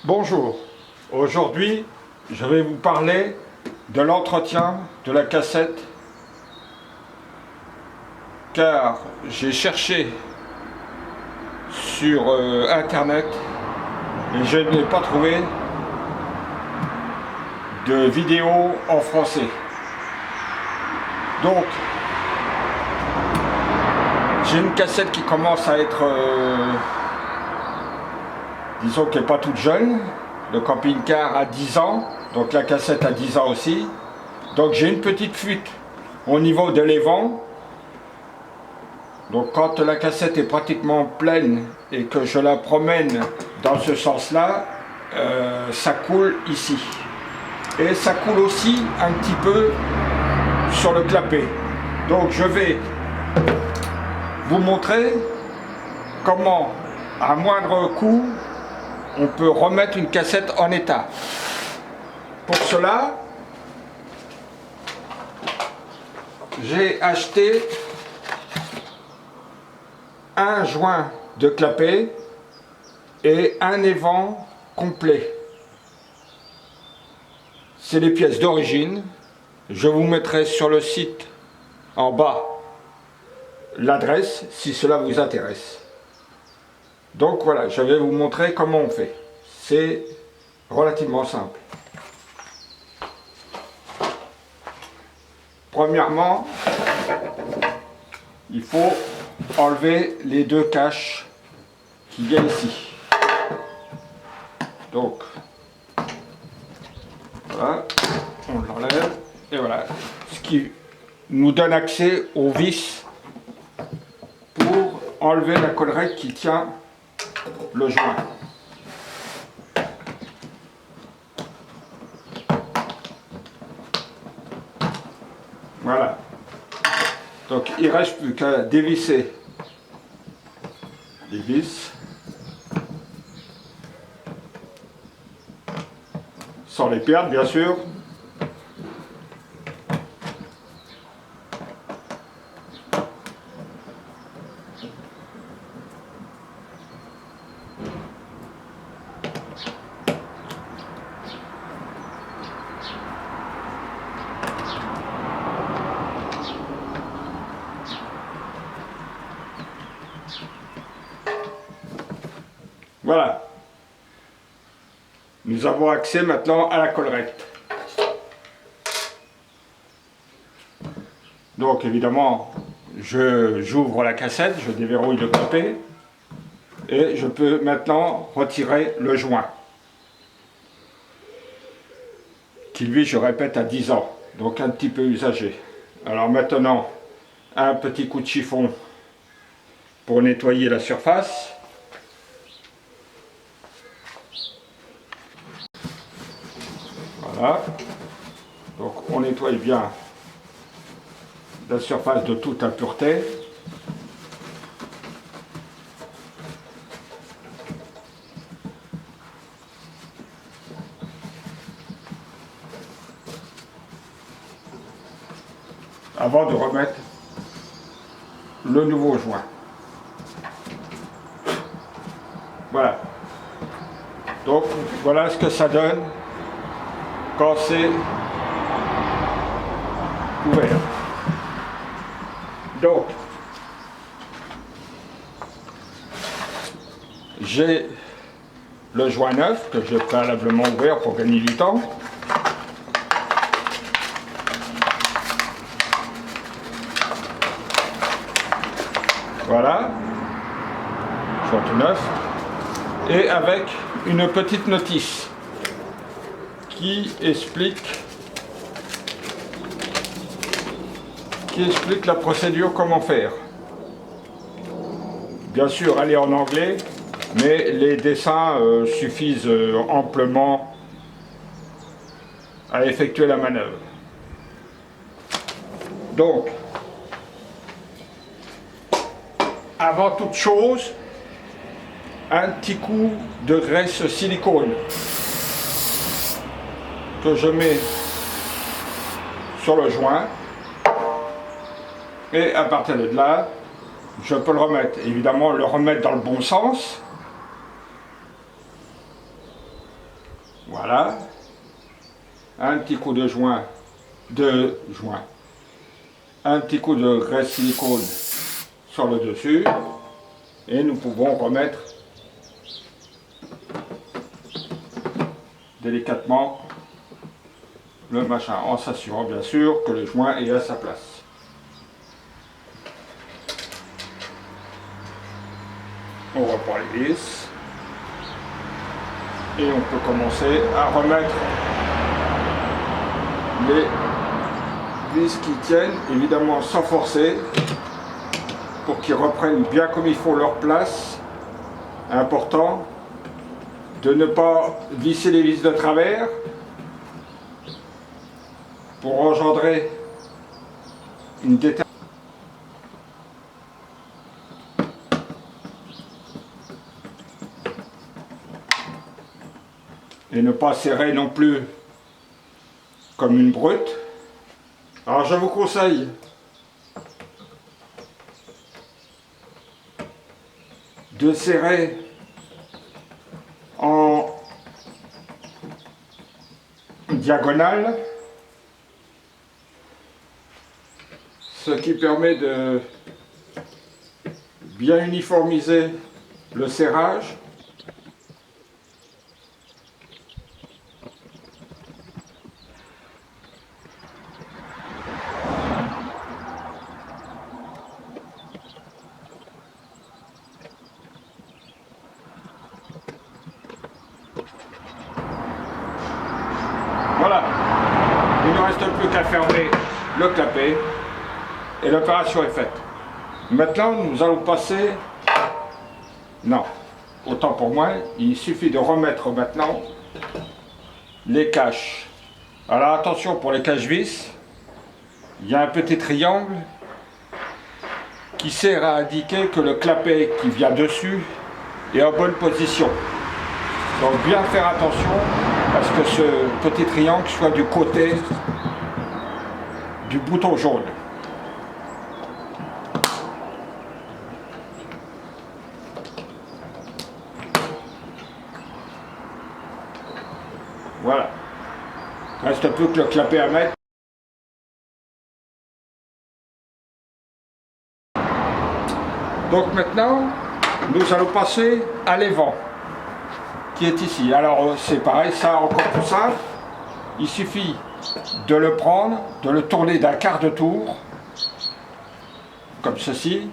Bonjour, aujourd'hui je vais vous parler de l'entretien de la cassette car j'ai cherché sur internet et je n'ai pas trouvé de vidéo en français. Donc j'ai une cassette qui commence à être disons qu'elle n'est pas toute jeune. Le camping-car a 10 ans, donc la cassette a 10 ans aussi. Donc j'ai une petite fuite au niveau de l'évent. Donc quand la cassette est pratiquement pleine et que je la promène dans ce sens-là, ça coule ici. Et ça coule aussi un petit peu sur le clapet. Donc je vais vous montrer comment, à moindre coût, on peut remettre une cassette en état. Pour cela, j'ai acheté un joint de clapet et un évent complet. C'est les pièces d'origine. Je vous mettrai sur le site en bas l'adresse si cela vous intéresse. Donc voilà, je vais vous montrer comment on fait. C'est relativement simple. Premièrement, il faut enlever les deux caches qui viennent ici. Donc, voilà, on l'enlève et voilà. Ce qui nous donne accès aux vis pour enlever la collerette qui tient le joint. Voilà. Donc il ne reste plus qu'à dévisser les vis sans les perdre bien sûr. Voilà. Nous avons accès maintenant à la collerette. Donc évidemment, j'ouvre la cassette, je déverrouille le clapet et je peux maintenant retirer le joint. Qui lui, je répète, a 10 ans, donc un petit peu usagé. Alors maintenant, un petit coup de chiffon pour nettoyer la surface. Voilà. Donc on nettoie bien la surface de toute impureté. Avant de remettre le nouveau joint. Voilà. Donc voilà ce que ça donne quand c'est ouvert. Donc j'ai le joint neuf que j'ai préalablement ouvert pour gagner du temps. Voilà, joint tout neuf, et avec une petite notice qui explique la procédure, comment faire. Bien sûr, elle est en anglais, mais les dessins suffisent amplement à effectuer la manœuvre. Donc, avant toute chose, un petit coup de graisse silicone que je mets sur le joint et à partir de là, je peux le remettre. Évidemment, le remettre dans le bon sens Voilà. Un petit coup de joint, un petit coup de graisse silicone sur le dessus. Et nous pouvons remettre délicatement le machin, en s'assurant bien sûr que le joint est à sa place. On reprend les vis et on peut commencer à remettre les vis qui tiennent, évidemment sans forcer, pour qu'ils reprennent bien comme il faut leur place. Important de ne pas visser les vis de travers pour engendrer une détermination. Et ne pas serrer non plus comme une brute. Alors je vous conseille de serrer en diagonale, ce qui permet de bien uniformiser le serrage. Voilà, il ne reste plus qu'à fermer le clapet et l'opération est faite. Maintenant, nous allons passer... Non, autant pour moi, il suffit de remettre maintenant les caches. Alors attention pour les caches-vis, il y a un petit triangle qui sert à indiquer que le clapet qui vient dessus est en bonne position. Donc bien faire attention parce que ce petit triangle soit du côté du bouton jaune. Voilà. Reste plus que le clapet à mettre. Donc maintenant, nous allons passer à l'évent qui est ici. Alors c'est pareil, ça encore plus simple. Il suffit de le prendre, de le tourner d'un quart de tour, comme ceci,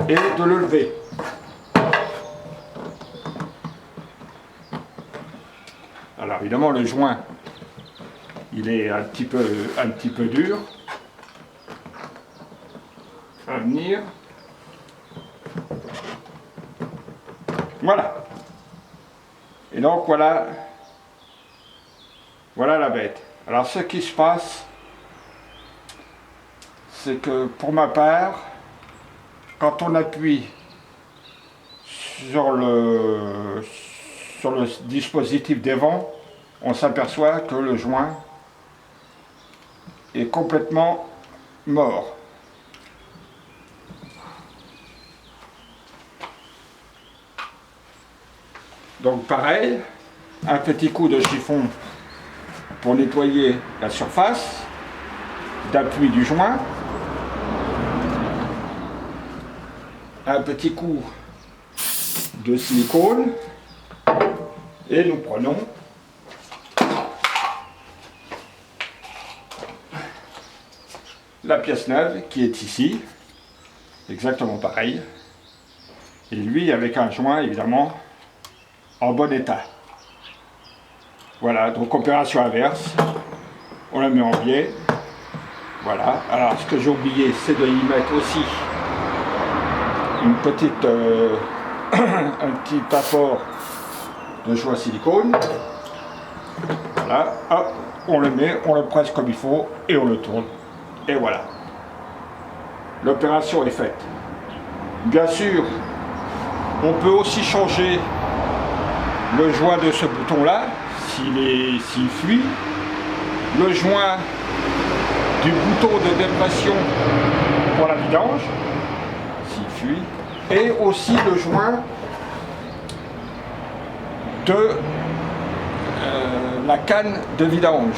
et de le lever. Alors évidemment le joint, il est un petit peu dur à venir. Voilà. Et donc voilà la bête. Alors ce qui se passe, c'est que pour ma part, quand on appuie sur le dispositif d'évent, on s'aperçoit que le joint est complètement mort. Donc pareil, un petit coup de chiffon pour nettoyer la surface d'appui du joint, un petit coup de silicone et nous prenons la pièce neuve qui est ici, exactement pareil, et lui avec un joint évidemment en bon état. Voilà, donc opération inverse, on la met en biais. Voilà, alors ce que j'ai oublié, c'est de y mettre aussi une petite, un petit apport de joint silicone. Voilà, hop, on le met, on le presse comme il faut et on le tourne. Et voilà, l'opération est faite. Bien sûr, on peut aussi changer le joint de ce bouton là, s'il fuit, le joint du bouton de dépression pour la vidange, s'il fuit, et aussi le joint de la canne de vidange.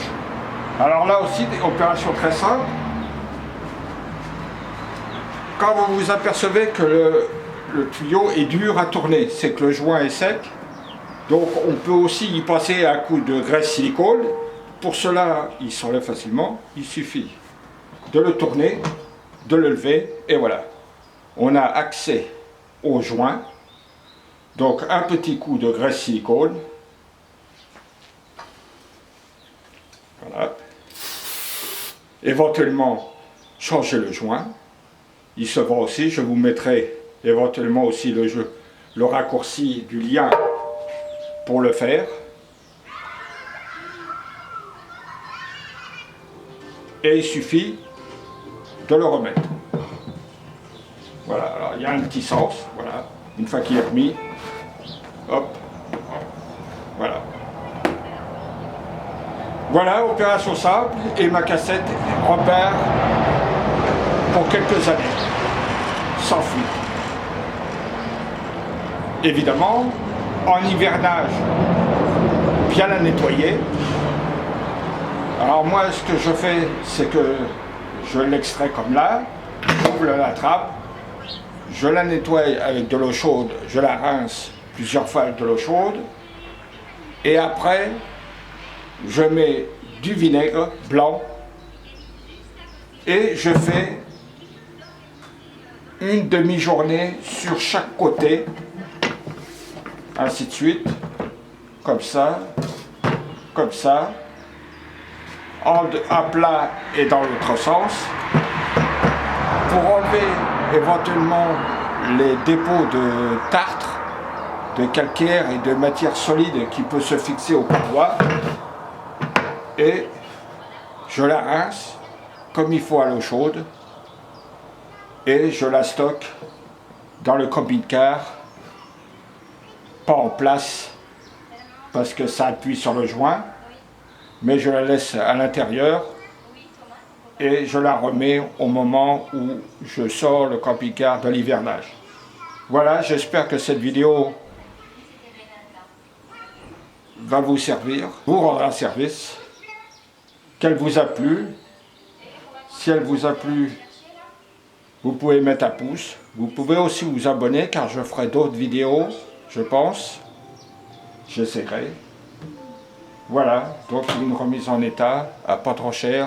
Alors là aussi, opération très simple. Quand vous vous apercevez que le tuyau est dur à tourner, c'est que le joint est sec. Donc on peut aussi y passer un coup de graisse silicone. Pour cela, il s'enlève facilement. Il suffit de le tourner, de le lever, et voilà. On a accès au joint. Donc un petit coup de graisse silicone. Voilà. Éventuellement, changer le joint. Il se vend aussi. Je vous mettrai éventuellement aussi le raccourci du lien pour le faire. Et il suffit de le remettre. Voilà, alors il y a un petit sens, voilà. Une fois qu'il est remis, hop, voilà. Voilà, opération simple, et ma cassette repart pour quelques années, sans fuite. Évidemment, en hivernage, bien la nettoyer. Alors moi, ce que je fais, c'est que je l'extrais comme là, j'ouvre la trappe, je la nettoie avec de l'eau chaude, je la rince plusieurs fois avec de l'eau chaude, et après, je mets du vinaigre blanc, et je fais une demi-journée sur chaque côté, ainsi de suite, comme ça, à plat et dans l'autre sens, pour enlever éventuellement les dépôts de tartre, de calcaire et de matière solide qui peut se fixer aux parois, et je la rince comme il faut à l'eau chaude et je la stocke dans le camping-car, pas en place parce que ça appuie sur le joint, mais je la laisse à l'intérieur et je la remets au moment où je sors le camping-car de l'hivernage. Voilà, j'espère que cette vidéo va vous servir, vous rendra service, qu'elle vous a plu. Si elle vous a plu, vous pouvez mettre un pouce. Vous pouvez aussi vous abonner car je ferai d'autres vidéos, je pense. J'essaierai. Voilà, donc une remise en état à pas trop cher.